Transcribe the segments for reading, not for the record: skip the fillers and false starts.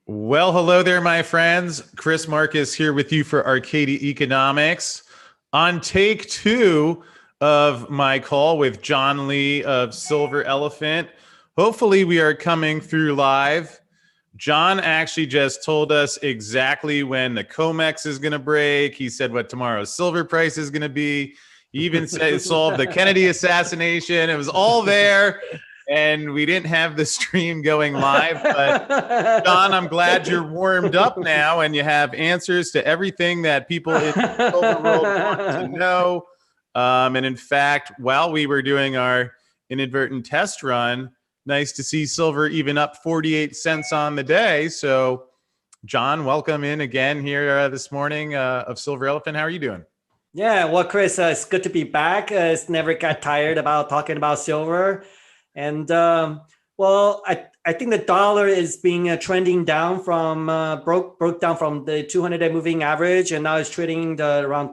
Well, hello there, my friends. Chris Marcus here with you for Arcadia Economics. On take two of my call with John Lee of Silver Elephant. Hopefully, we are coming through live. John actually just told us exactly when the COMEX is going to break. He said what tomorrow's silver price is going to be. He even said solved the Kennedy assassination. It was all there. And we didn't have the stream going live, but John, I'm glad you're warmed up now and you have answers to everything that people in the silver world want to know. And in fact, while we were doing our inadvertent test run, nice to see silver even up 48 cents on the day. So, John, welcome in again here this morning of Silver Elephant. How are you doing? Yeah, well, Chris, it's good to be back. It's never got tired about talking about silver. And I think the dollar is being trending down from broke down from the 200-day moving average, and now it's trading around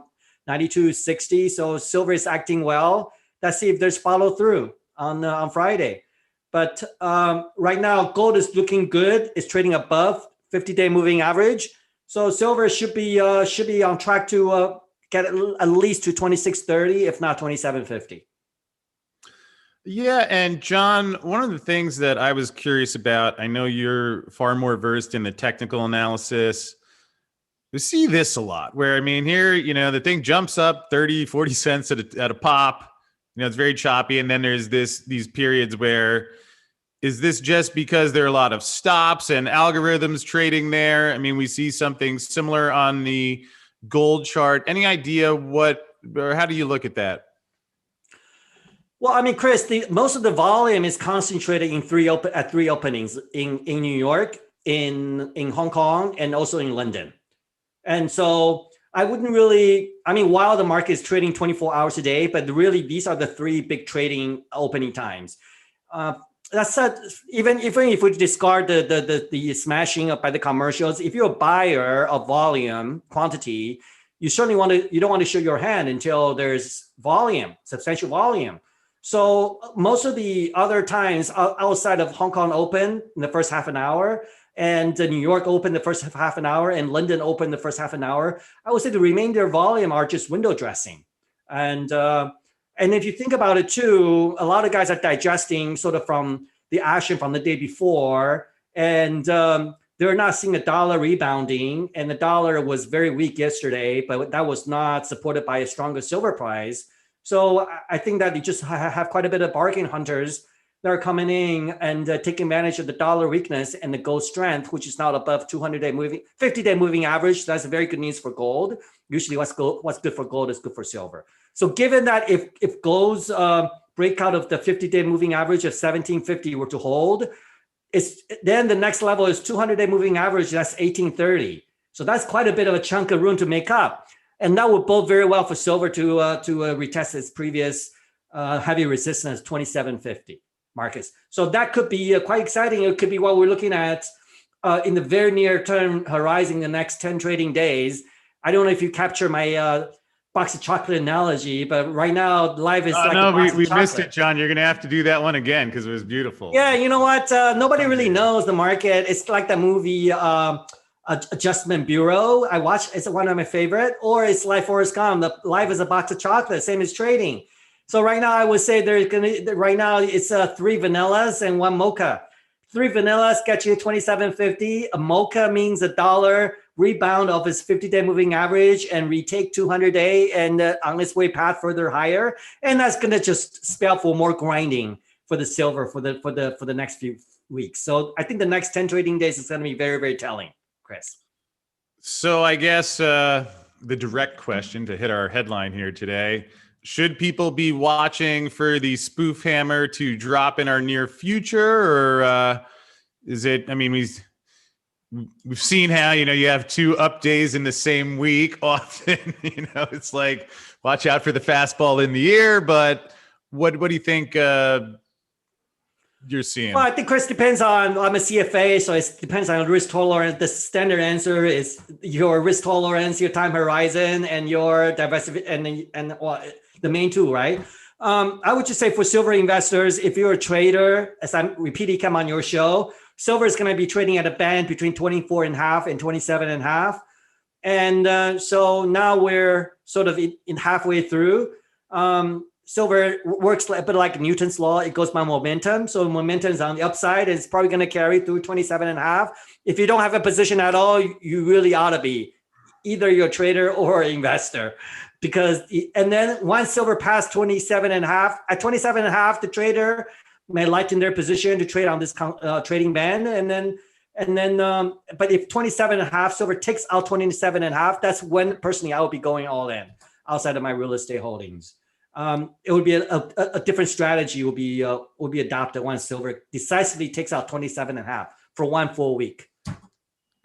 92.60. So silver is acting well. Let's see if there's follow through on Friday. But right now, gold is looking good. It's trading above 50-day moving average. So silver should be on track to get at least to 26.30, if not 27.50. Yeah, and John, one of the things that I was curious about, I know you're far more versed in the technical analysis. We see this a lot where, I mean, here, the thing jumps up 30, 40 cents at a pop. It's very choppy. And then there's these periods where, is this just because there are a lot of stops and algorithms trading there? I mean, we see something similar on the gold chart. Any idea how do you look at that? Well, I mean, Chris, most of the volume is concentrated in three openings in New York, in Hong Kong, and also in London. And so I wouldn't really, while the market is trading 24 hours a day, but really these are the three big trading opening times. That said, even if we discard the smashing up by the commercials, if you're a buyer of volume quantity, you don't want to show your hand until there's volume, substantial volume. So most of the other times outside of Hong Kong Open in the first half an hour, and New York Open the first half an hour, and London Open the first half an hour, I would say the remainder volume are just window dressing. And if you think about it too, a lot of guys are digesting sort of from the action from the day before, and they're not seeing the dollar rebounding. And the dollar was very weak yesterday, but that was not supported by a stronger silver price. So I think that you just have quite a bit of bargain hunters that are coming in and taking advantage of the dollar weakness and the gold strength, which is now above 50-day moving average. That's very good news for gold. Usually what's good for gold is good for silver. So given that if gold's breakout of the 50-day moving average of 1750 were to hold, then the next level is 200-day moving average. That's 1830. So that's quite a bit of a chunk of room to make up. And that would bode very well for silver to retest its previous heavy resistance, 2750 markets. So that could be quite exciting. It could be what we're looking at in the very near term horizon, the next 10 trading days. I don't know if you capture my box of chocolate analogy, but right now life is we missed it, John. You're going to have to do that one again because it was beautiful. Yeah, you know what? Nobody really knows the market. It's like the movie Adjustment Bureau. I watch. It's one of my favorite. Or it's like Forrest Gump. The life is a box of chocolate. Same as trading. So right now, I would say right now it's 3 vanillas and 1 mocha. 3 vanillas get you 27.50. A mocha means $1 rebound of its 50-day moving average and retake 200-day and on its way path further higher. And that's going to just spell for more grinding for the silver for the next few weeks. So I think the next 10 trading days is going to be very, very telling. Chris. So I guess the direct question to hit our headline here today, should people be watching for the spoof hammer to drop in our near future, or is it, we've seen how, you have 2 up days in the same week often, it's like, watch out for the fastball in the ear, but what do you think you're seeing? Well, I think, Chris, depends on, I'm a CFA, so it depends on risk tolerance. The standard answer is your risk tolerance, your time horizon, and your diversity, and the main two, right? I would just say for silver investors, if you're a trader, as I'm repeatedly come on your show, silver is going to be trading at a band between 24 and a half and 27 and a half. And so now we're sort of in halfway through. Silver works a bit like Newton's law. It goes by momentum. So momentum is on the upside. It's probably going to carry through 27 and a half. If you don't have a position at all, you really ought to be. Either you're a trader or an investor. And then once silver passed 27 and a half, at 27 and a half, the trader may lighten their position to trade on this trading band. But if 27 and a half, silver takes out 27 and a half, that's when personally I would be going all in outside of my real estate holdings. It would be a different strategy will be adopted once silver decisively takes out 27 and a half for one full week.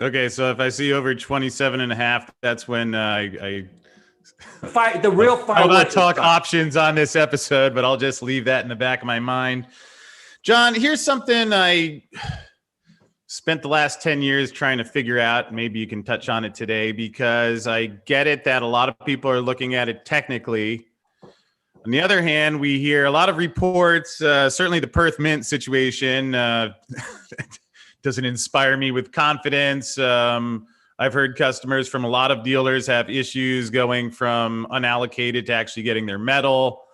Okay, so if I see over 27 and a half, that's when the real fireworks. I'll not talk options on this episode, but I'll just leave that in the back of my mind. John, here's something I spent the last 10 years trying to figure out. Maybe you can touch on it today, because I get it that a lot of people are looking at it technically. On the other hand, we hear a lot of reports, certainly the Perth Mint situation doesn't inspire me with confidence. I've heard customers from a lot of dealers have issues going from unallocated to actually getting their metal.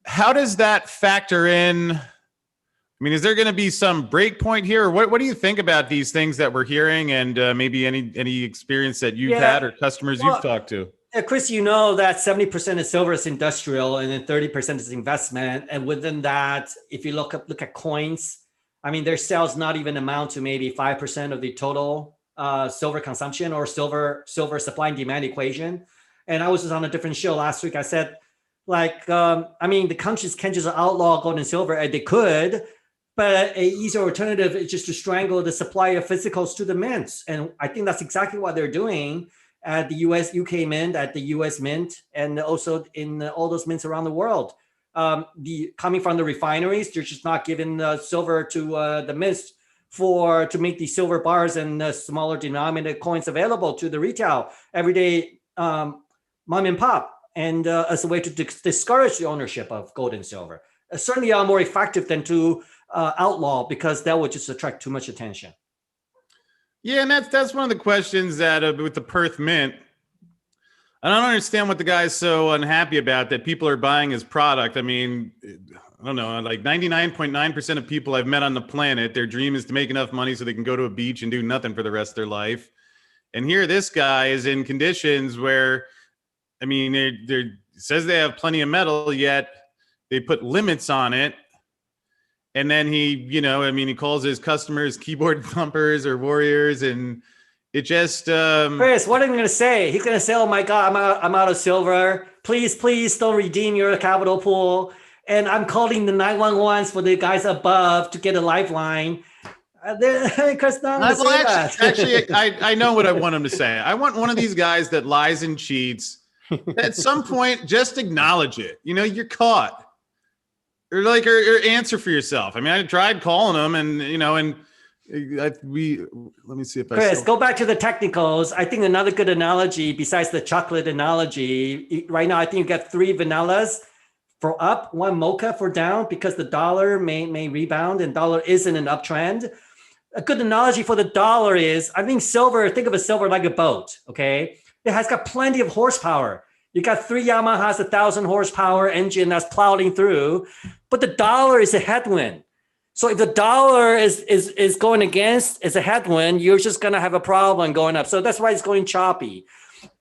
How does that factor in? I mean, is there going to be some break point here? Or what do you think about these things that we're hearing, and maybe any experience that you've had or customers you've talked to? Chris, you know that 70% of silver is industrial and then 30% is investment. And within that, if you look at coins, I mean, their sales not even amount to maybe 5% of the total silver consumption or silver supply and demand equation. And I was just on a different show last week. I said, the countries can just outlaw gold and silver, and they could, but an easier alternative is just to strangle the supply of physicals to the mints. And I think that's exactly what they're doing at the UK Mint, at the US Mint, and also in all those mints around the world. Coming from the refineries, they're just not giving the silver to the mints to make the silver bars and smaller denominated coins available to the retail everyday mom and pop, and as a way to discourage the ownership of gold and silver. Certainly are more effective than to outlaw, because that would just attract too much attention. Yeah, and that's one of the questions that with the Perth Mint, I don't understand what the guy's so unhappy about, that people are buying his product. I mean, I don't know, like 99.9% of people I've met on the planet, their dream is to make enough money so they can go to a beach and do nothing for the rest of their life. And here this guy is in conditions where, I mean, they says they have plenty of metal, yet they put limits on it. And then he calls his customers keyboard thumpers or warriors, and it just... Chris, what are you going to say? He's going to say, oh my God, I'm out of silver. Please don't redeem your capital pool. And I'm calling the 911s for the guys above to get a lifeline. Chris, actually, I know what I want him to say. I want one of these guys that lies and cheats. At some point, just acknowledge it. You're caught. Or answer for yourself. I mean, I tried calling them, and let me see if Chris, go back to the technicals. I think another good analogy besides the chocolate analogy right now, I think you got 3 vanillas for up, 1 mocha for down, because the dollar may rebound and dollar is in an uptrend. A good analogy for the dollar is, I think think of a silver like a boat. Okay. It has got plenty of horsepower. You got 3 Yamahas, 1,000 horsepower engine that's plowing through, but the dollar is a headwind. So if the dollar is going against, is a headwind, you're just going to have a problem going up. So that's why it's going choppy.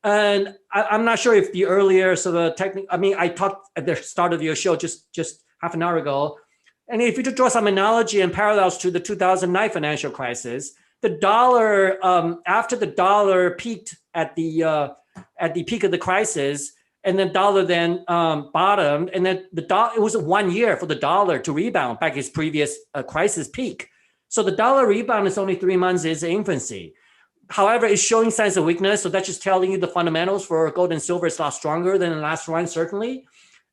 And I'm not sure if the earlier sort of I talked at the start of your show just half an hour ago. And if you draw some analogy and parallels to the 2009 financial crisis, the dollar, after the dollar peaked at the peak of the crisis, and then dollar then bottomed, and then it was 1 year for the dollar to rebound back its previous crisis peak. So the dollar rebound is only 3 months is infancy. However, it's showing signs of weakness. So that's just telling you the fundamentals for gold and silver is a lot stronger than the last run, certainly.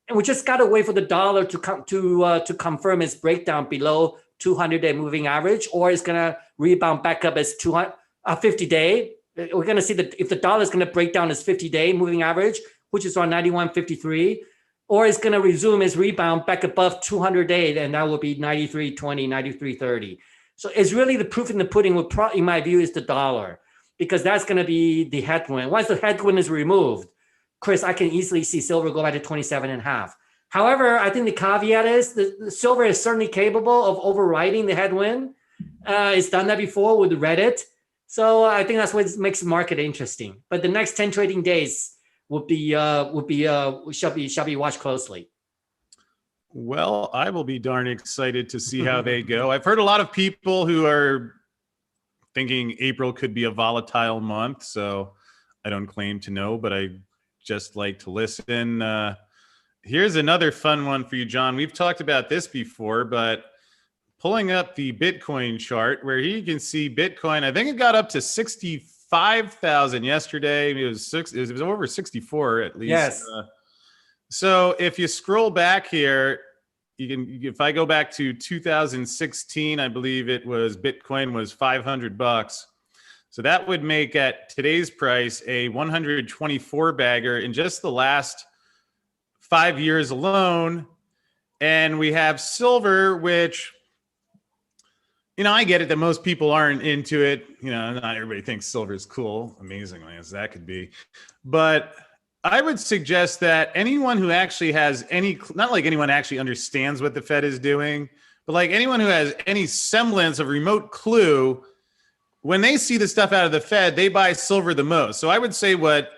And we just got to wait for the dollar to confirm its breakdown below 200-day moving average, or it's going to rebound back up as 50-day. We're going to see that if the dollar is going to break down its 50-day moving average, which is around 91.53, or it's going to resume its rebound back above 200-day, and that will be 93.20, 93.30. So it's really the proof in the pudding, in my view, is the dollar, because that's going to be the headwind. Once the headwind is removed, Chris, I can easily see silver go back to 27.5. However, I think the caveat is the silver is certainly capable of overriding the headwind. It's done that before with Reddit. So I think that's what makes the market interesting. But the next 10 trading days shall be watched closely. Well, I will be darn excited to see how they go. I've heard a lot of people who are thinking April could be a volatile month, so I don't claim to know, but I just like to listen. Here's another fun one for you, John. We've talked about this before, but pulling up the Bitcoin chart where you can see Bitcoin, I think it got up to 65,000 yesterday. It was over 64 at least. Yes. So if you scroll back here, if I go back to 2016, I believe it was Bitcoin was $500. So that would make at today's price a 124 bagger in just the last 5 years alone. And we have silver, which, I get it that most people aren't into it. Not everybody thinks silver is cool, amazingly as that could be. But I would suggest that anyone who actually has not like anyone actually understands what the Fed is doing, but like anyone who has any semblance of remote clue, when they see the stuff out of the Fed, they buy silver the most. So I would say what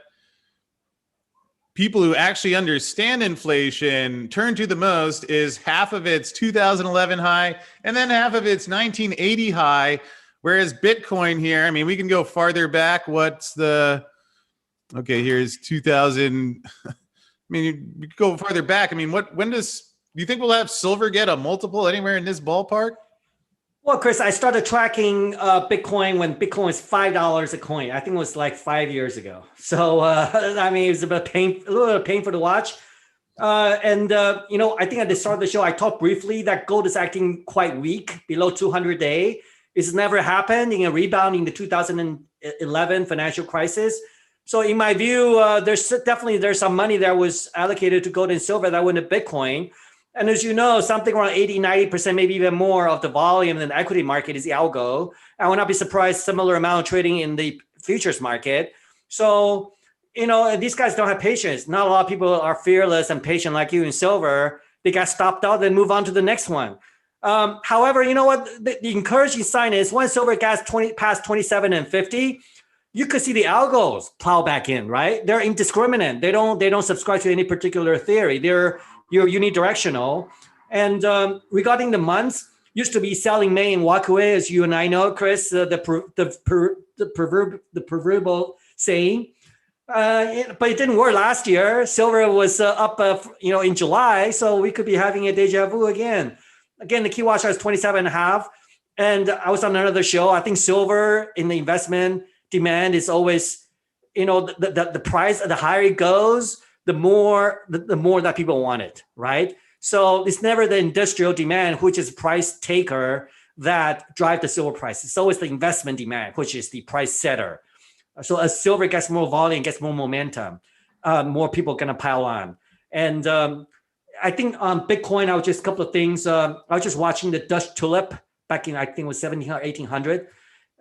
people who actually understand inflation turn to the most is half of its 2011 high and then half of its 1980 high. Whereas Bitcoin here, we can go farther back. Here's 2000. You could go farther back. Do you think we'll have silver get a multiple anywhere in this ballpark? Well, Chris, I started tracking Bitcoin when Bitcoin was $5 a coin. I think it was like 5 years ago. So, it was a little bit painful to watch. I think at the start of the show, I talked briefly that gold is acting quite weak, below 200-day. It's never happened in a rebound in the 2011 financial crisis. So in my view, there's some money that was allocated to gold and silver that went to Bitcoin. And as you know, something around 80, 90%, maybe even more of the volume in the equity market is the algo. I would not be surprised similar amount of trading in the futures market. So, these guys don't have patience. Not a lot of people are fearless and patient like you in silver. They got stopped out and move on to the next one. However, you know what? The encouraging sign is when silver gets past 27 and 50, you could see the algos plow back in, right? They're indiscriminate. They don't subscribe to any particular theory. They're unidirectional. And regarding the months, used to be selling May and walk away, as you and I know, Chris, the proverbial saying. But it didn't work last year. Silver was up, in July, so we could be having a deja vu again. Again, the key watch was 27.5, and I was on another show. I think silver in the investment demand is always, the price, the higher it goes, the more that people want it, right? So it's never the industrial demand, which is price taker, that drive the silver price. It's always the investment demand, which is the price setter. So as silver gets more volume, gets more momentum, more people are going to pile on. And I think on Bitcoin, I was just a couple of things. I was just watching the Dutch tulip back in, I think it was 1700 or 1800.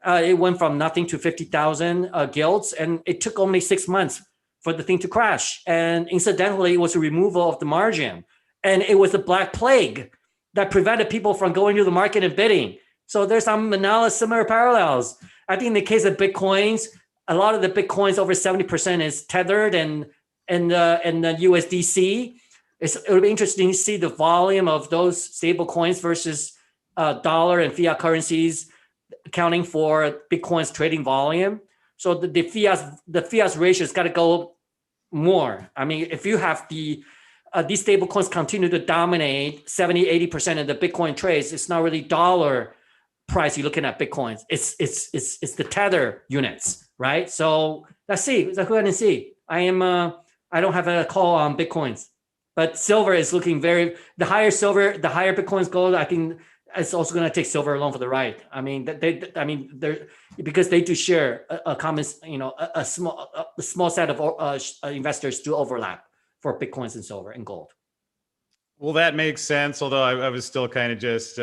It went from nothing to 50,000 gilts, and it took only 6 months for the thing to crash. And incidentally, it was a removal of the margin. And it was the Black Plague that prevented people from going to the market and bidding. So there's some analogous similar parallels. I think in the case of Bitcoins, a lot of the Bitcoins, over 70% is tethered and the USDC. It'll be interesting to see the volume of those stable coins versus dollar and fiat currencies accounting for Bitcoin's trading volume. So the fiat ratio has got to go more. If you have these stable coins continue to dominate 70, 80% of the Bitcoin trades, it's not really dollar price you're looking at Bitcoins. It's the tether units, right? So let's see. Let's go ahead and see. I don't have a call on Bitcoins, but silver is looking the higher silver, the higher Bitcoins go. I think it's also going to take silver along for the ride. They're because they do share a common, a small set of investors do overlap for Bitcoins and silver and gold. Well, that makes sense. Although I was still kind of just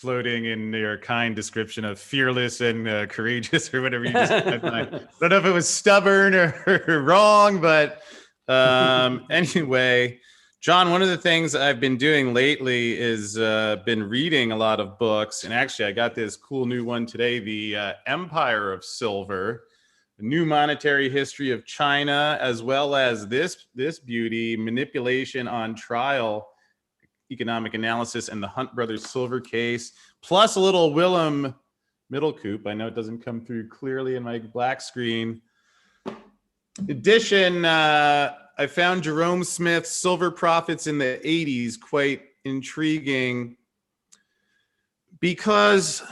floating in your kind description of fearless and courageous, or whatever you just said. I don't know if it was stubborn or wrong, but anyway, John, one of the things I've been doing lately is been reading a lot of books. And actually, I got this cool new one today, The Empire of Silver, The New Monetary History of China, as well as this beauty, Manipulation on Trial, Economic Analysis, and the Hunt Brothers Silver Case, plus a little Willem Middlecoop. I know it doesn't come through clearly in my black screen. Edition, I found Jerome Smith's Silver Profits in the 80s quite intriguing because,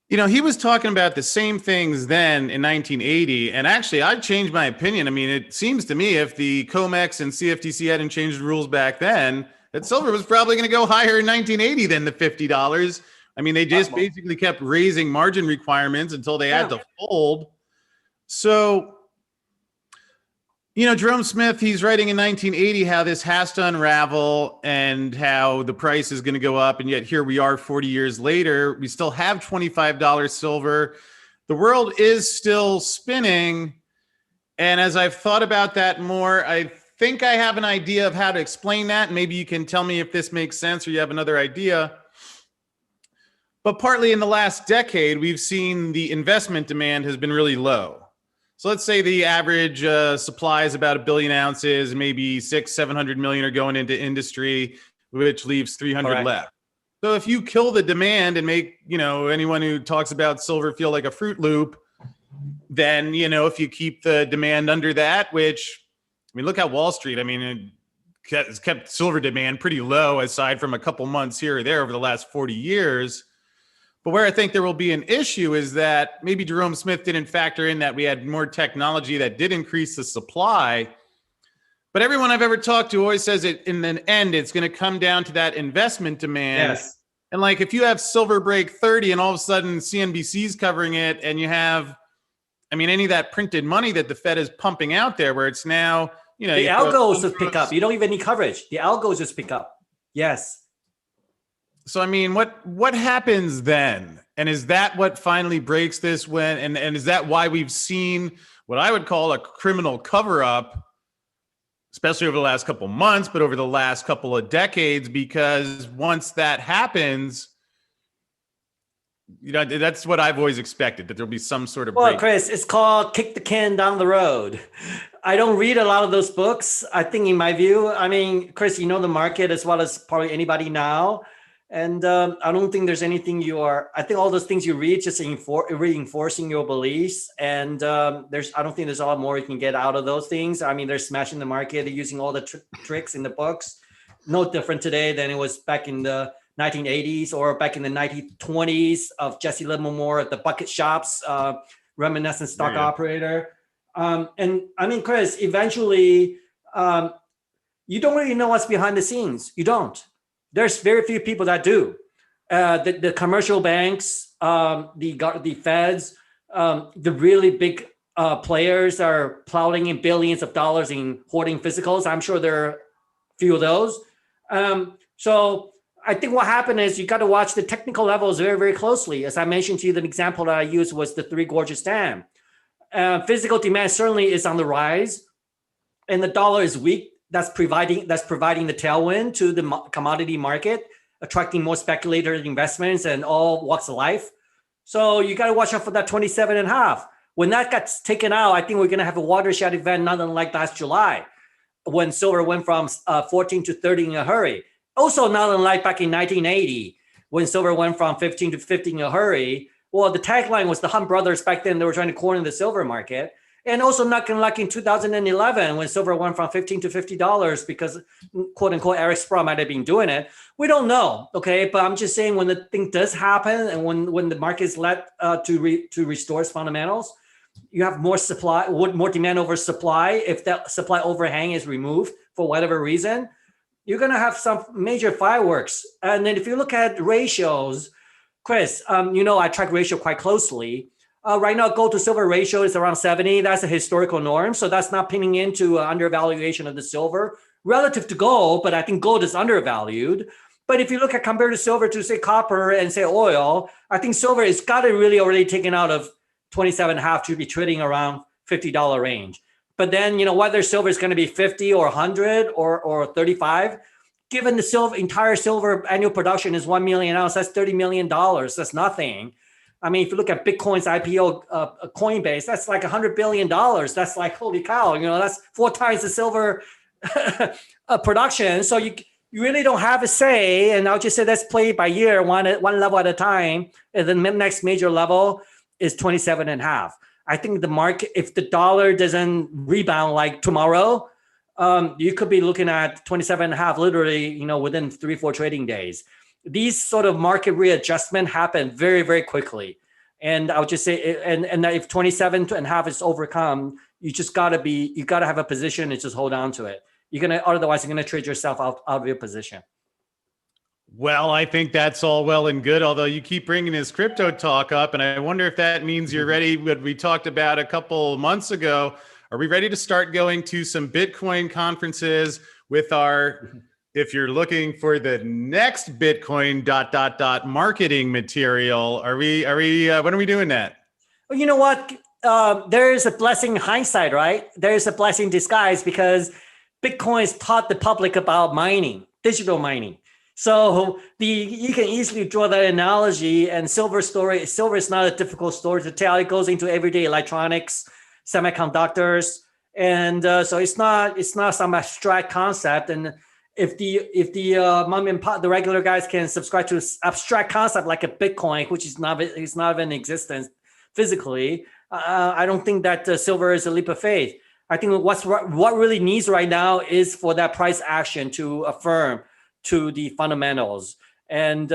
you know, he was talking about the same things then in 1980. And actually, I've changed my opinion. I mean, it seems to me if the COMEX and CFTC hadn't changed the rules back then, that silver was probably going to go higher in 1980 than the $50. I mean, they just basically kept raising margin requirements until they had to fold. So, you know, Jerome Smith, he's writing in 1980 how this has to unravel and how the price is going to go up. And yet here we are 40 years later, we still have $25 silver. The world is still spinning. And as I've thought about that more, I think I have an idea of how to explain that. Maybe you can tell me if this makes sense or you have another idea. But partly in the last decade, we've seen the investment demand has been really low. So let's say the average supply is about 1 billion ounces, maybe 600-700 million are going into industry, which leaves 300 left. So if you kill the demand and make, you know, anyone who talks about silver feel like a Fruit Loop, then, you know, if you keep the demand under that, which, I mean, look at Wall Street. I mean, it's kept silver demand pretty low aside from a couple months here or there over the last 40 years. But where I think there will be an issue is that maybe Jerome Smith didn't factor in that we had more technology that did increase the supply. But everyone I've ever talked to always says it in the end, it's going to come down to that investment demand. Yes. And like if you have silver break 30 and all of a sudden CNBC's covering it and you have, I mean, any of that printed money that the Fed is pumping out there where it's now, you know. The algos just pick up. You don't even need coverage. The algos just pick up. Yes. So, I mean, what happens then? And is that what finally breaks this when, and is that why we've seen what I would call a criminal cover-up, especially over the last couple of months, but over the last couple of decades? Because once that happens, you know, that's what I've always expected, that there'll be some sort of break. Well, Chris, it's called Kick the Can Down the Road. I don't read a lot of those books. I think in my view, I mean, Chris, you know the market as well as probably anybody now. And I don't think there's anything I think all those things you read just reinforcing your beliefs. And I don't think there's a lot more you can get out of those things. I mean, they're smashing the market. They're using all the tricks in the books. No different today than it was back in the 1980s or back in the 1920s of Jesse Livermore at the bucket shops, reminiscent stock operator. And I mean, Chris, eventually, you don't really know what's behind the scenes. You don't. There's very few people that do. The commercial banks, the feds, the really big players are plowing in billions of dollars in hoarding physicals. I'm sure there are a few of those. So I think what happened is you got to watch the technical levels very, very closely. As I mentioned to you, the example that I used was the Three Gorges Dam. Physical demand certainly is on the rise, and the dollar is weak. That's providing the tailwind to the commodity market, attracting more speculator investments and all walks of life. So you got to watch out for that 27.5. When that gets taken out, I think we're going to have a watershed event, not unlike last July, when silver went from 14 to 30 in a hurry. Also, not unlike back in 1980, when silver went from 15 to 50 in a hurry. Well, the tagline was the Hunt brothers back then. They were trying to corner the silver market. And also not unlike in 2011, when silver went from $15 to $50 because, quote unquote, Eric Sprott might have been doing it. We don't know, okay? But I'm just saying when the thing does happen and when the market is led to restore its fundamentals, you have more supply, more demand over supply. If that supply overhang is removed for whatever reason, you're going to have some major fireworks. And then if you look at ratios, Chris, you know I track ratio quite closely. Right now, gold to silver ratio is around 70. That's a historical norm. So that's not pinning into undervaluation of the silver relative to gold, but I think gold is undervalued. But if you look at compared to silver to say copper and say oil, I think silver is got to really already taken out of 27.5 to be trading around $50 range. But then, whether silver is going to be 50 or 100 or 35, given the entire silver annual production is 1 million ounces, that's $30 million. That's nothing. I mean, if you look at Bitcoin's IPO Coinbase, that's like $100 billion. That's like, holy cow, that's 4 times the silver production. So you really don't have a say. And I'll just say, let's play it by year, one level at a time. And the next major level is 27.5. I think the market, if the dollar doesn't rebound like tomorrow, you could be looking at 27.5 literally, within 3-4 trading days. These sort of market readjustment happen very, very quickly. And I'll just say, and if 27.5 is overcome, you gotta have a position and just hold on to it. Otherwise you're gonna trade yourself out of your position. Well, I think that's all well and good, although you keep bringing this crypto talk up, and I wonder if that means you're ready. What we talked about a couple months ago, are we ready to start going to some Bitcoin conferences with if you're looking for the next Bitcoin ... marketing material, are we when are we doing that? Well, you know what? There is a blessing in hindsight, right? There is a blessing in disguise, because Bitcoin has taught the public about mining, digital mining. So you can easily draw that analogy, and silver is not a difficult story to tell. It goes into everyday electronics, semiconductors, and so it's not some abstract concept. And if the mom and pop, the regular guys can subscribe to abstract concept like a Bitcoin, which is not in existence physically, I don't think that silver is a leap of faith. I think what really needs right now is for that price action to affirm to the fundamentals. And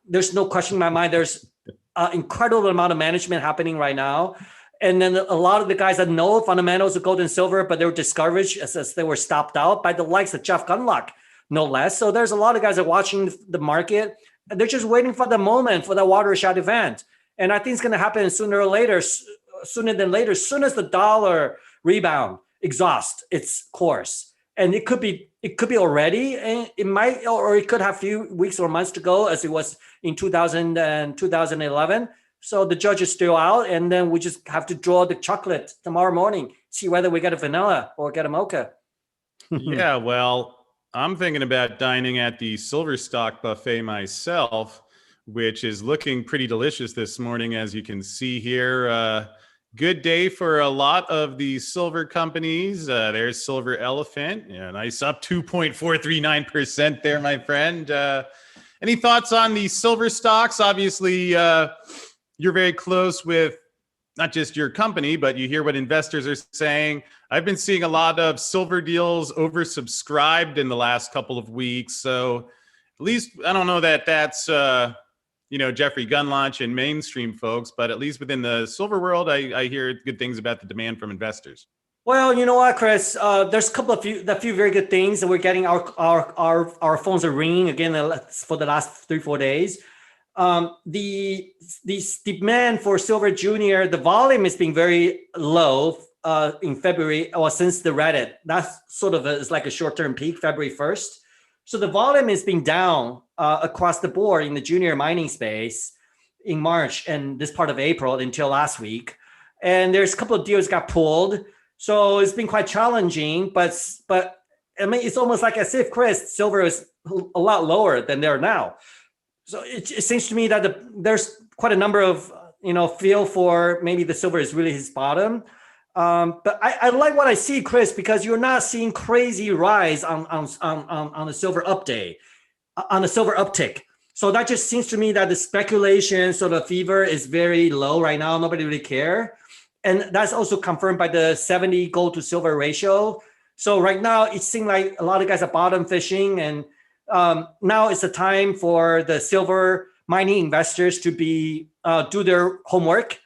there's no question in my mind, there's an incredible amount of management happening right now. And then a lot of the guys that know fundamentals of gold and silver, but they were discouraged as they were stopped out by the likes of Jeff Gundlach, no less. So there's a lot of guys that are watching the market, and they're just waiting for the moment for that watershed event. And I think it's going to happen sooner than later, as soon as the dollar rebound exhausts its course. And it could be already, and it might, or it could have a few weeks or months to go, as it was in 2000 and 2011. So the judge is still out, and then we just have to draw the chocolate tomorrow morning, see whether we get a vanilla or get a mocha. Yeah, well, I'm thinking about dining at the Silver Stock Buffet myself, which is looking pretty delicious this morning, as you can see here. Good day for a lot of the silver companies. There's Silver Elephant, nice up 2.439% there, my friend. Any thoughts on the silver stocks? Obviously, you're very close with not just your company, but you hear what investors are saying. I've been seeing a lot of silver deals oversubscribed in the last couple of weeks. So at least, I don't know that that's Jeffrey Gundlach and mainstream folks, but at least within the silver world, I hear good things about the demand from investors. Well, you know what, Chris? There's a few very good things that we're getting. Our phones are ringing again for the last 3-4 days. The demand for silver junior, the volume has been very low in February, or since the Reddit. That's sort of it's like a short-term peak, February 1st. So the volume has been down across the board in the junior mining space in March and this part of April until last week. And there's a couple of deals got pulled. So it's been quite challenging, but I mean, it's almost like as if, Chris, silver is a lot lower than they are now. So it seems to me that there's quite a number of, feel for maybe the silver is really his bottom. But I like what I see, Chris, because you're not seeing crazy rise on the silver on the silver uptick. So that just seems to me that the speculation sort of fever is very low right now. Nobody really care. And that's also confirmed by the 70 gold to silver ratio. So right now it seems like a lot of guys are bottom fishing, and now is the time for the silver mining investors to do their homework.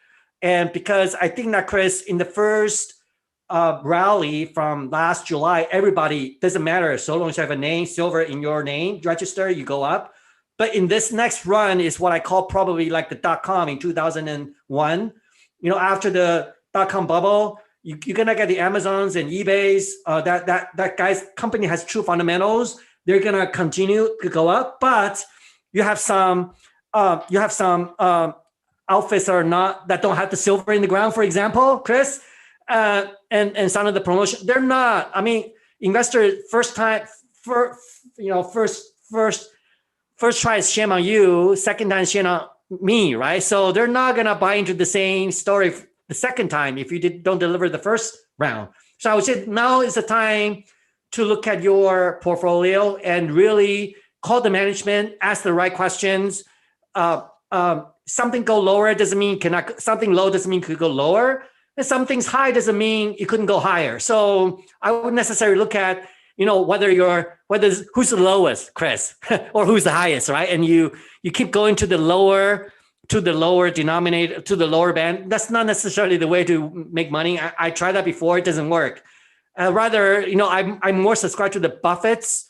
And because I think that, Chris, in the first rally from last July, everybody, doesn't matter, so long as you have a name, silver in your name, register, you go up. But in this next run is what I call probably like the .com in 2001. After the .com bubble, you're gonna get the Amazons and eBays. That guy's company has true fundamentals. they're gonna continue to go up. But you have some outfits that don't have the silver in the ground, for example, Chris, and some of the promotion, they're not. I mean, investor first try is shame on you, second time shame on me, right? So they're not gonna buy into the same story the second time if you don't deliver the first round. So I would say now is the time to look at your portfolio and really call the management, ask the right questions. Something go lower doesn't mean something low doesn't mean could go lower. And something's high doesn't mean you couldn't go higher. So I wouldn't necessarily look at, who's the lowest, Chris, or who's the highest, right? And you keep going to the lower denominator, to the lower band. That's not necessarily the way to make money. I tried that before, it doesn't work. Rather, I'm more subscribed to the Buffett's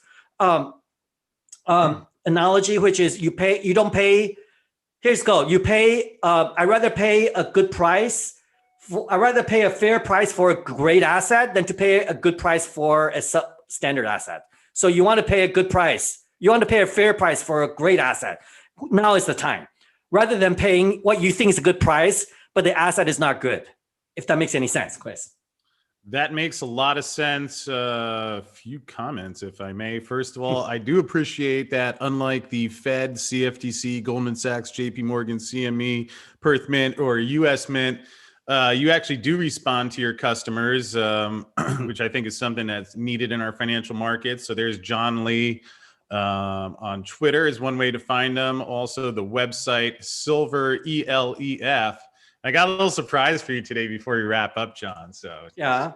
analogy, which is you don't pay. Here's go. You pay. I'd rather pay a good price. I'd rather pay a fair price for a great asset than to pay a good price for a substandard asset. So you want to pay a good price. You want to pay a fair price for a great asset. Now is the time, rather than paying what you think is a good price, but the asset is not good. If that makes any sense, Chris. That makes a lot of sense. A few comments, if I may. First of all, I do appreciate that unlike the Fed, CFTC, Goldman Sachs, JP Morgan, CME, Perth Mint, or US Mint, you actually do respond to your customers, which I think is something that's needed in our financial markets. So there's John Lee on Twitter is one way to find them. Also the website Silver, ELEF. I got a little surprise for you today before we wrap up, John. So yeah,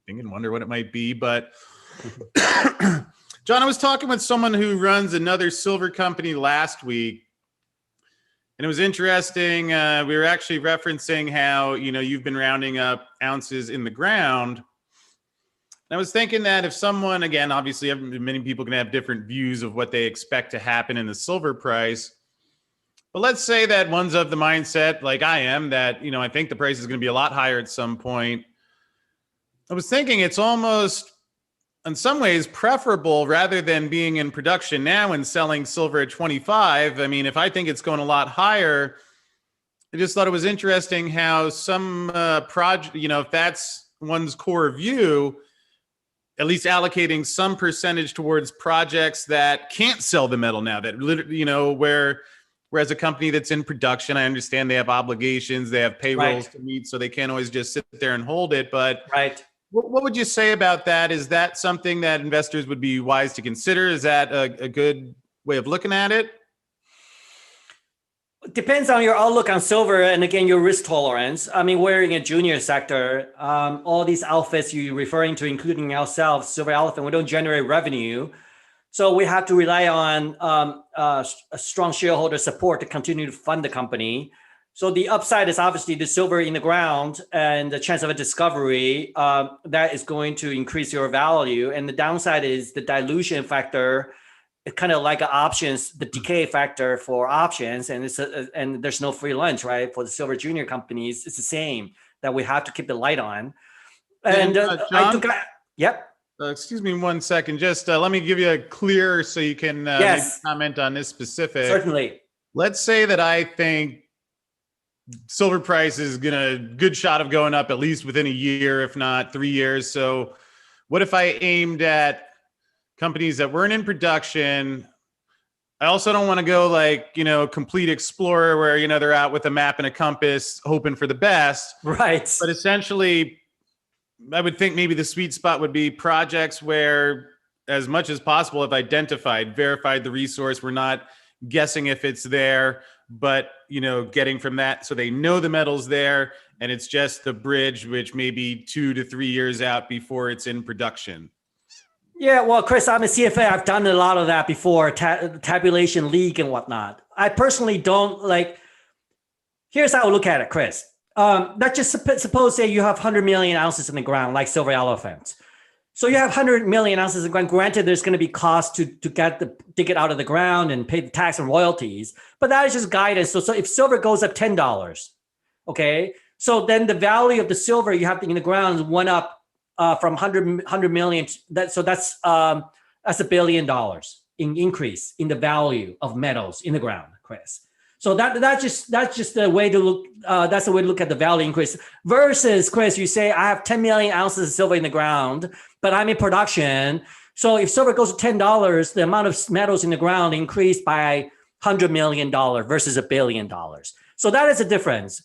thinking, wonder what it might be. But John, I was talking with someone who runs another silver company last week, and it was interesting. We were actually referencing how you've been rounding up ounces in the ground. And I was thinking that if someone, again, obviously, many people can have different views of what they expect to happen in the silver price. But let's say that one's of the mindset, like I am, that, I think the price is going to be a lot higher at some point. I was thinking it's almost, in some ways, preferable rather than being in production now and selling silver at 25. I mean, if I think it's going a lot higher, I just thought it was interesting how some project, if that's one's core view, at least allocating some percentage towards projects that can't sell the metal now, that literally, whereas a company that's in production, I understand they have obligations, they have payrolls to meet, so they can't always just sit there and hold it. But what would you say about that? Is that something that investors would be wise to consider? Is that a good way of looking at it? Depends on your outlook on silver and, again, your risk tolerance. I mean, we're in a junior sector. All these outfits you're referring to, including ourselves, Silver Elephant, we don't generate revenue. So we have to rely on a strong shareholder support to continue to fund the company. So the upside is obviously the silver in the ground and the chance of a discovery that is going to increase your value. And the downside is the dilution factor. It's kind of like options, the decay factor for options, and and there's no free lunch, right? For the silver junior companies, it's the same that we have to keep the light on. And John, yep. Excuse me 1 second. Just let me give you a clear so you can maybe comment on this specific. Certainly. Let's say that I think silver price is good shot of going up at least within a year, if not 3 years. So what if I aimed at companies that weren't in production? I also don't want to go complete explorer where, they're out with a map and a compass hoping for the best. Right. But essentially, I would think maybe the sweet spot would be projects where, as much as possible, have verified the resource. We're not guessing if it's there, but, getting from that so they know the metal's there, and it's just the bridge, which may be 2 to 3 years out before it's in production. Yeah, well, Chris, I'm a CFA. I've done a lot of that before, tabulation leak and whatnot. I personally don't here's how I look at it, Chris. Let's just suppose, say you have 100 million ounces in the ground, like Silver Elephant. So you have 100 million ounces in the ground. Granted, there's going to be cost to dig it out of the ground and pay the tax and royalties, but that is just guidance. So if silver goes up $10, okay, so then the value of the silver you have in the ground went up from 100 million. That's That's $1 billion in increase in the value of metals in the ground, Chris. So that's just the way to look. That's the way to look at the value increase. Versus, Chris, you say I have 10 million ounces of silver in the ground, but I'm in production. So if silver goes to $10, the amount of metals in the ground increased by $100 million versus $1 billion. So that is a difference.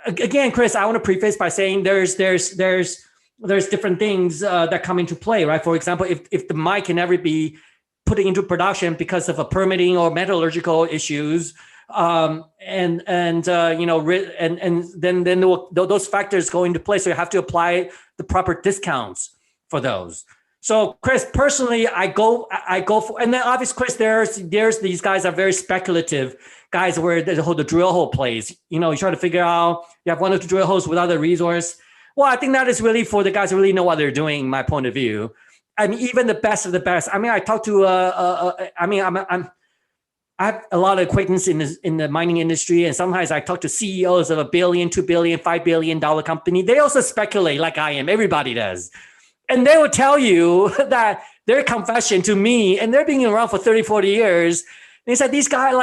Again, Chris, I want to preface by saying there's different things that come into play, right? For example, if the mine can never be put into production because of a permitting or metallurgical issues, then those factors go into play. So you have to apply the proper discounts for those. So, Chris, personally, I go for, and then obviously, Chris, there's these guys are very speculative guys where the drill hole plays. You try to figure out, you have one or two drill holes without a resource. Well, I think that is really for the guys who really know what they're doing, my point of view. I mean, even the best of the best. I mean, I talk to, I have a lot of acquaintance in the mining industry, and sometimes I talk to CEOs of $1 billion, $2 billion, $5 billion company. They also speculate like I am. Everybody does. And they will tell you that their confession to me, and they're being around for 30, 40 years. They said these guys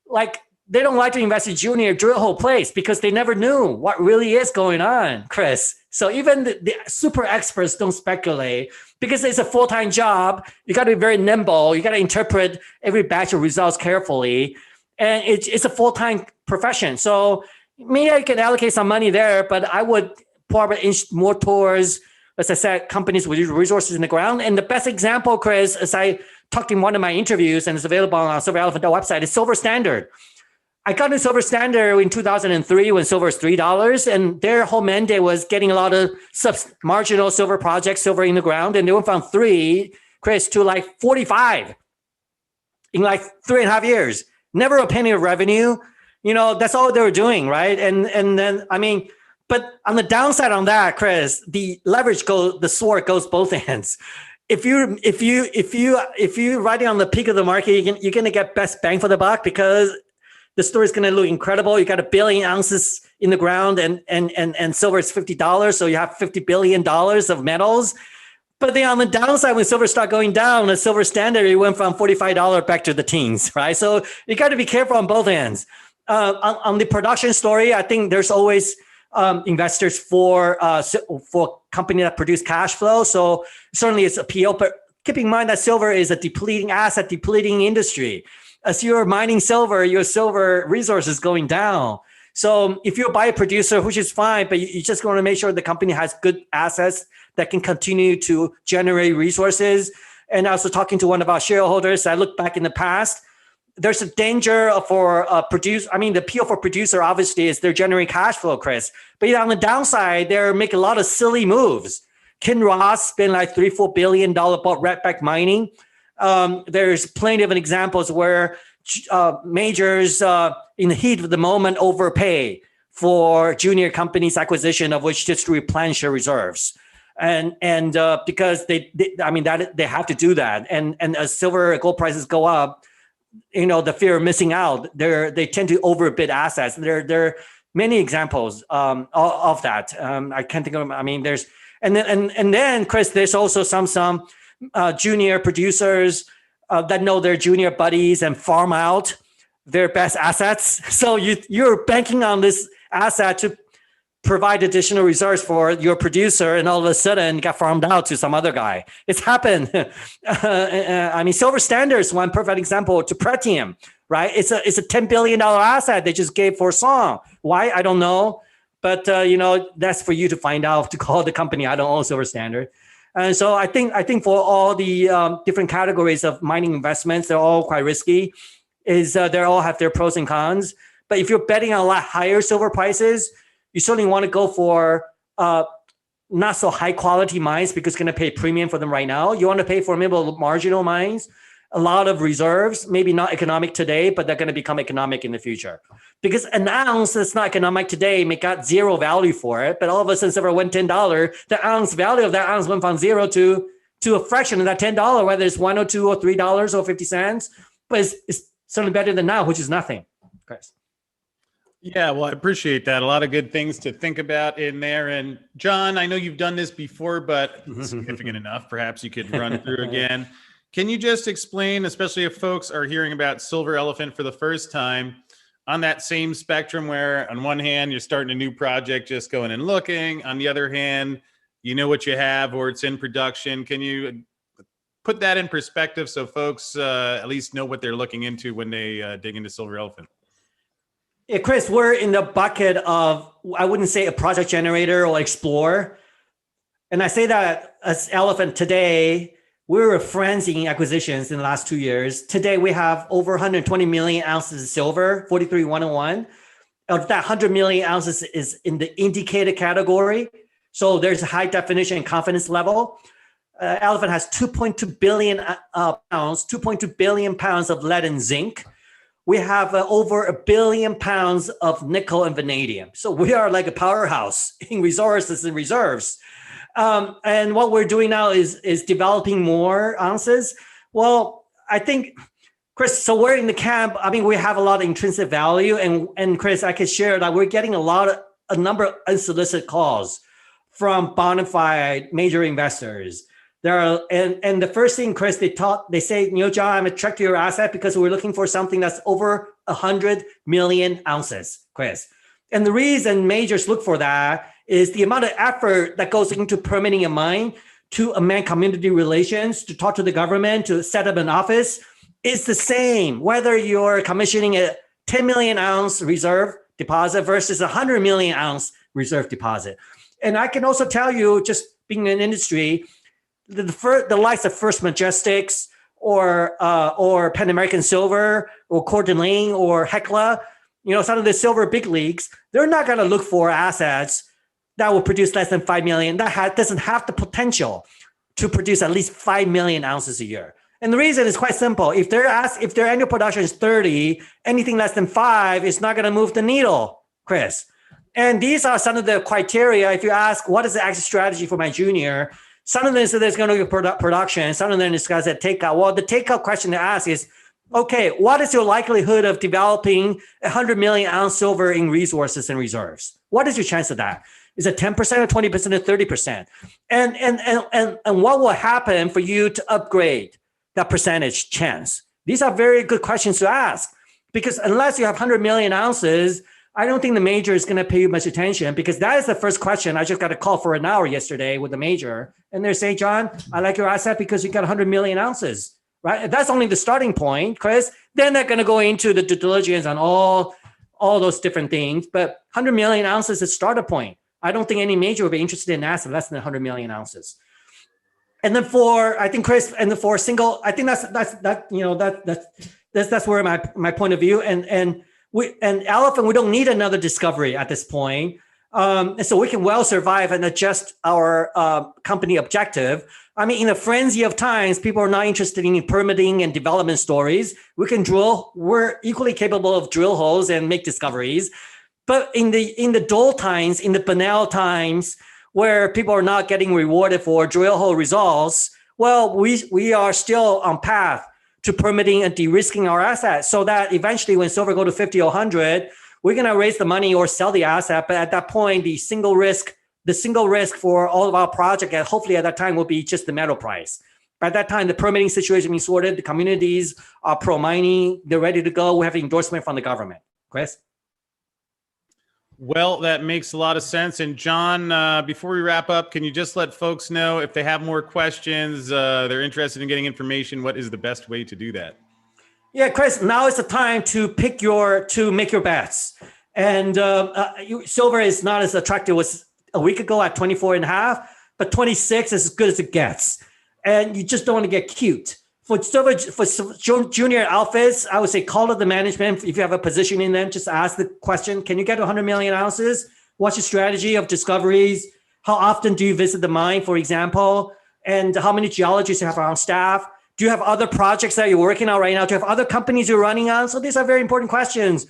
like they don't like to invest in junior drill hole plays because they never knew what really is going on, Chris. So even the super experts don't speculate because it's a full-time job. You got to be very nimble. You got to interpret every batch of results carefully. And it's a full-time profession. So maybe I can allocate some money there, but I would probably inch more towards, as I said, companies with resources in the ground. And the best example, Chris, as I talked in one of my interviews, and it's available on our Silver Elephant website, is Silver Standard. I got into Silver Standard in 2003 when silver was $3, and their whole mandate was getting a lot of marginal silver projects, silver in the ground, and they went from 3, Chris, to like 45 in like 3.5 years. Never a penny of revenue. That's all they were doing, right? And then, I mean, but on the downside on that, Chris, the sword goes both ends. If you riding on the peak of the market, you're gonna get best bang for the buck because the story is gonna look incredible. You got 1 billion ounces in the ground, and silver is $50, so you have $50 billion of metals. But then on the downside, when silver started going down, the Silver Standard, it went from $45 back to the teens, right? So you got to be careful on both ends. On the production story, I think there's always investors for company that produce cash flow. So certainly it's appeal, but keep in mind that silver is a depleting industry. As you're mining silver, your silver resource is going down. So if you buy a producer, which is fine, but you just want to make sure the company has good assets that can continue to generate resources. And also talking to one of our shareholders, I look back in the past, there's a danger for the appeal for producer obviously is they're generating cash flow, Chris. But on the downside, they're making a lot of silly moves. Kinross spent like $3-4 billion bought Redback Mining. There's plenty of examples where majors in the heat of the moment overpay for junior companies acquisition of which just to replenish their reserves. And because they have to do that. And as silver gold prices go up, the fear of missing out, they tend to overbid assets. There are many examples of that. I can't think of them. I mean, there's and then Chris, there's also some junior producers that know their junior buddies and farm out their best assets. So you're banking on this asset to provide additional reserves for your producer, and all of a sudden got farmed out to some other guy. It's happened. Silver Standard is one perfect example to Pretium, right? It's a $10 billion asset they just gave for a song. Why? I don't know. But, that's for you to find out, to call the company. I don't own Silver Standard. And so I think for all the different categories of mining investments, they're all quite risky. They all have their pros and cons. But if you're betting on a lot higher silver prices, you certainly want to go for not so high quality mines because you're going to pay premium for them right now. You want to pay for maybe marginal mines, a lot of reserves, maybe not economic today, but they're going to become economic in the future. Because an ounce that's not economic today may got zero value for it, but all of a sudden silver went $10, the ounce value of that ounce went from zero to a fraction of that $10, whether it's $1 or $2 or $3 or 50 cents, but it's certainly better than now, which is nothing. Chris. Yeah, well, I appreciate that. A lot of good things to think about in there. And John, I know you've done this before, but significant enough. Perhaps you could run through again. Can you just explain, especially if folks are hearing about silver elephant for the first time, on that same spectrum where on one hand, you're starting a new project, just going and looking. On the other hand, you know what you have or it's in production. Can you put that in perspective so folks at least know what they're looking into when they dig into silver elephant? Yeah, Chris, we're in the bucket of, I wouldn't say a project generator or explorer. And I say that as Elephant today, we were frenzying acquisitions in the last 2 years. Today, we have over 120 million ounces of silver, 43101. Of that 100 million ounces is in the indicated category. So there's a high definition and confidence level. Elephant has 2.2 billion pounds, 2.2 billion pounds of lead and zinc. We have over 1 billion pounds of nickel and vanadium. So we are like a powerhouse in resources and reserves. And what we're doing now is developing more ounces. Well, I think, Chris, so we're in the camp. I mean, we have a lot of intrinsic value. And Chris, I can share that we're getting a number of unsolicited calls from bona fide major investors. There are, and the first thing, Chris, they say, John, I'm attracted to your asset because we're looking for something that's over 100 million ounces, Chris. And the reason majors look for that is the amount of effort that goes into permitting a mine, to amend community relations, to talk to the government, to set up an office, is the same, whether you're commissioning a 10 million ounce reserve deposit versus a 100 million ounce reserve deposit. And I can also tell you, just being in industry, the likes of First Majestics or Pan American Silver or Coeur d'Alene or Hecla, some of the silver big leagues, they're not going to look for assets that will produce less than 5 million. That doesn't have the potential to produce at least 5 million ounces a year. And the reason is quite simple. If their annual production is 30, anything less than 5 is not going to move the needle, Chris. And these are some of the criteria. If you ask, what is the exit strategy for my junior? Some of them say there's going to be production. Some of them discuss that takeout. Well, the takeout question to ask is, okay, what is your likelihood of developing 100 million ounce silver in resources and reserves? What is your chance of that? Is it 10% or 20% or 30%? And what will happen for you to upgrade that percentage chance? These are very good questions to ask, because unless you have 100 million ounces, I don't think the major is going to pay you much attention, because that is the first question. I just got a call for an hour yesterday with the major, and they're saying, John, I like your asset because you got 100 million ounces, right? That's only the starting point, Chris. Then they're going to go into the due diligence on all those different things. But 100 million ounces is a starter point. I don't think any major will be interested in an asset less than 100 million ounces. And then for single, I think that's where my point of view. And Elephant, we don't need another discovery at this point. And so we can well survive and adjust our company objective. I mean, in a frenzy of times, people are not interested in permitting and development stories. We can drill. We're equally capable of drill holes and make discoveries. But in the dull times, in the banal times where people are not getting rewarded for drill hole results, well, we are still on path to permitting and de-risking our assets, so that eventually when silver go to 50 or 100, we're going to raise the money or sell the asset. But at that point, the single risk for all of our project, and hopefully at that time, will be just the metal price. By that time, the permitting situation being sorted, the communities are pro-mining, they're ready to go. We have endorsement from the government. Chris? Well, that makes a lot of sense. And John, before we wrap up, can you just let folks know if they have more questions, they're interested in getting information, what is the best way to do that? Yeah, Chris, now is the time to make your bets. And silver is not as attractive as a week ago at 24.5, but 26 is as good as it gets. And you just don't want to get cute. For silver, for junior outfits, I would say call to the management. If you have a position in them, just ask the question, can you get 100 million ounces? What's your strategy of discoveries? How often do you visit the mine, for example? And how many geologists you have on staff? Do you have other projects that you're working on right now? Do you have other companies you're running on? So these are very important questions.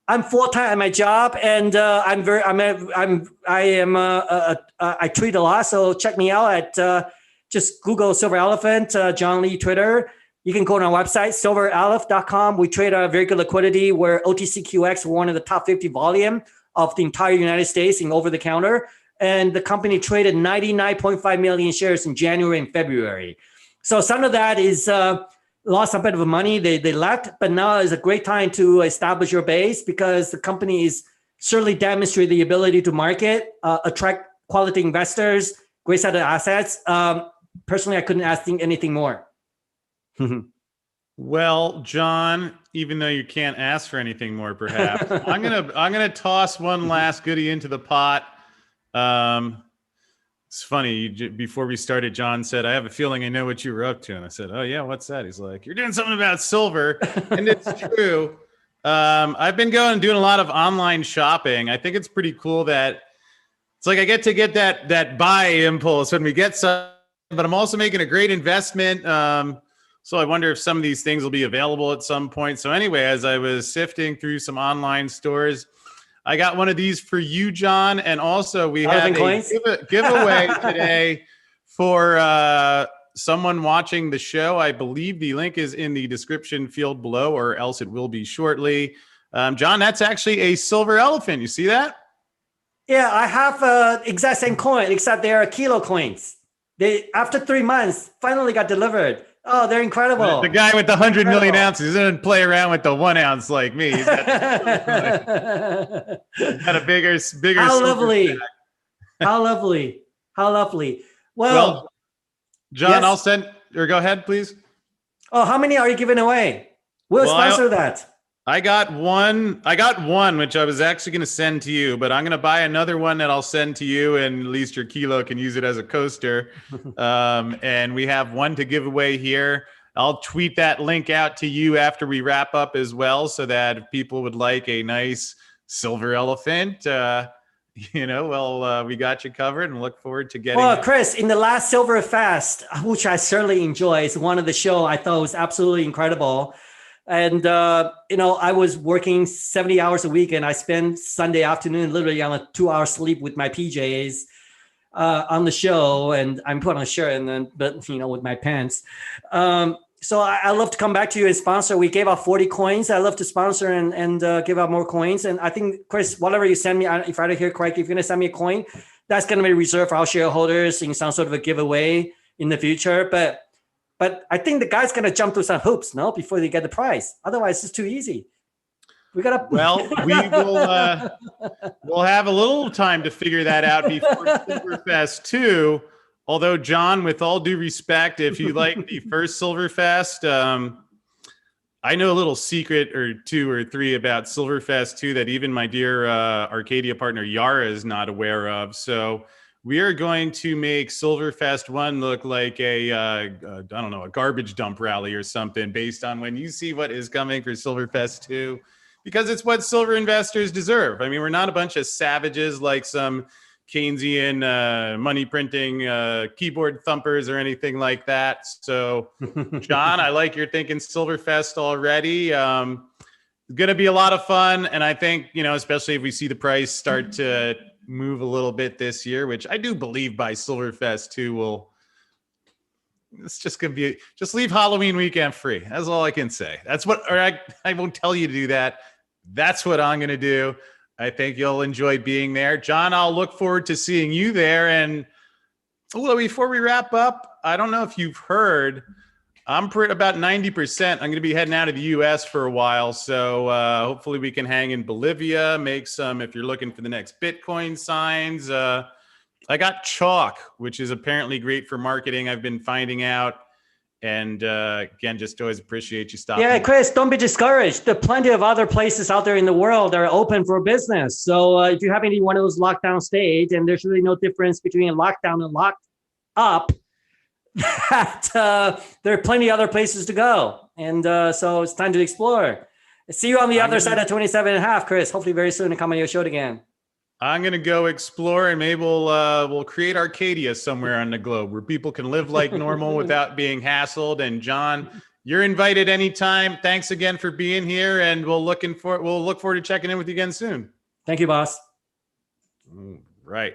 I'm full-time at my job, and I tweet a lot. So check me out at just Google Silver Elephant, John Lee Twitter. You can go on our website, silverelephant.com. We trade a very good liquidity. We're OTCQX, one of the top 50 volume of the entire United States in over the counter. And the company traded 99.5 million shares in January and February. So some of that is lost a bit of money. They left, but now is a great time to establish your base because the company is certainly demonstrated the ability to market, attract quality investors, great set of assets. Personally, I couldn't ask anything more. Well, John, even though you can't ask for anything more, perhaps I'm gonna toss one last goodie into the pot. It's funny. Before we started, John said, "I have a feeling I know what you were up to," and I said, "Oh yeah, what's that?" He's like, "You're doing something about silver," and it's true. I've been doing a lot of online shopping. I think it's pretty cool that it's like I get that buy impulse when we get some, but I'm also making a great investment. So I wonder if some of these things will be available at some point. So anyway, as I was sifting through some online stores, I got one of these for you, John. And also we have a giveaway today for someone watching the show. I believe the link is in the description field below, or else it will be shortly. John, that's actually a silver elephant. You see that? Yeah, I have exact same coin, except they are kilo coins. They, after 3 months, finally got delivered. Oh, they're incredible. The guy with the 100 million ounces doesn't play around with the 1 ounce like me. He's got a bigger. How lovely. How lovely. How lovely. Well, John, yes? I'll send, or go ahead, please. Oh, how many are you giving away? We'll sponsor that. I got one, which I was actually going to send to you, but I'm going to buy another one that I'll send to you, and at least your kilo can use it as a coaster. And we have one to give away here. I'll tweet that link out to you after we wrap up as well, so that if people would like a nice silver elephant, we got you covered and look forward to getting. Well, Chris, in the last Silver Fest, which I certainly enjoy, is one of the show I thought was absolutely incredible. And, I was working 70 hours a week, and I spent Sunday afternoon literally on a 2-hour sleep with my PJs on the show. And I'm put on a shirt with my pants. So I love to come back to you and sponsor. We gave out 40 coins. I love to sponsor and give out more coins. And I think, Chris, whatever you send me, if I don't hear correctly, if you're going to send me a coin, that's going to be reserved for our shareholders in some sort of a giveaway in the future. But I think the guy's going to jump through some hoops, before they get the prize. Otherwise, it's too easy. Well, we will. We'll have a little time to figure that out before Silverfest 2. Although, John, with all due respect, if you like the first Silverfest, I know a little secret or 2 or 3 about Silverfest 2 that even my dear Arcadia partner Yara is not aware of. So we are going to make Silverfest 1 look like a garbage dump rally or something, based on when you see what is coming for Silverfest 2, because it's what silver investors deserve. I mean, we're not a bunch of savages like some Keynesian money printing keyboard thumpers or anything like that. So, John, I like your thinking Silverfest already. Going to be a lot of fun. And I think, especially if we see the price start to move a little bit this year, which I do believe by Silverfest 2 it's just going to be, just leave Halloween weekend free. That's all I can say. That's what, or I won't tell you to do that. That's what I'm going to do. I think you'll enjoy being there. John, I'll look forward to seeing you there. And before we wrap up, I don't know if you've heard, I'm about 90%. I'm going to be heading out of the U.S. for a while. So hopefully we can hang in Bolivia, make some, if you're looking for the next Bitcoin signs. I got chalk, which is apparently great for marketing, I've been finding out. And again, just always appreciate you stopping. Yeah, Chris, don't be discouraged. There are plenty of other places out there in the world that are open for business. So if you happen to be one of those lockdown states, and there's really no difference between a lockdown and locked up, that there are plenty of other places to go. And so it's time to explore. See you on the other side of 27.5, Chris. Hopefully very soon to come on your show again. I'm going to go explore, and maybe we'll create Arcadia somewhere on the globe where people can live like normal without being hassled. And John, you're invited anytime. Thanks again for being here, and we'll look forward to checking in with you again soon. Thank you, boss. Right.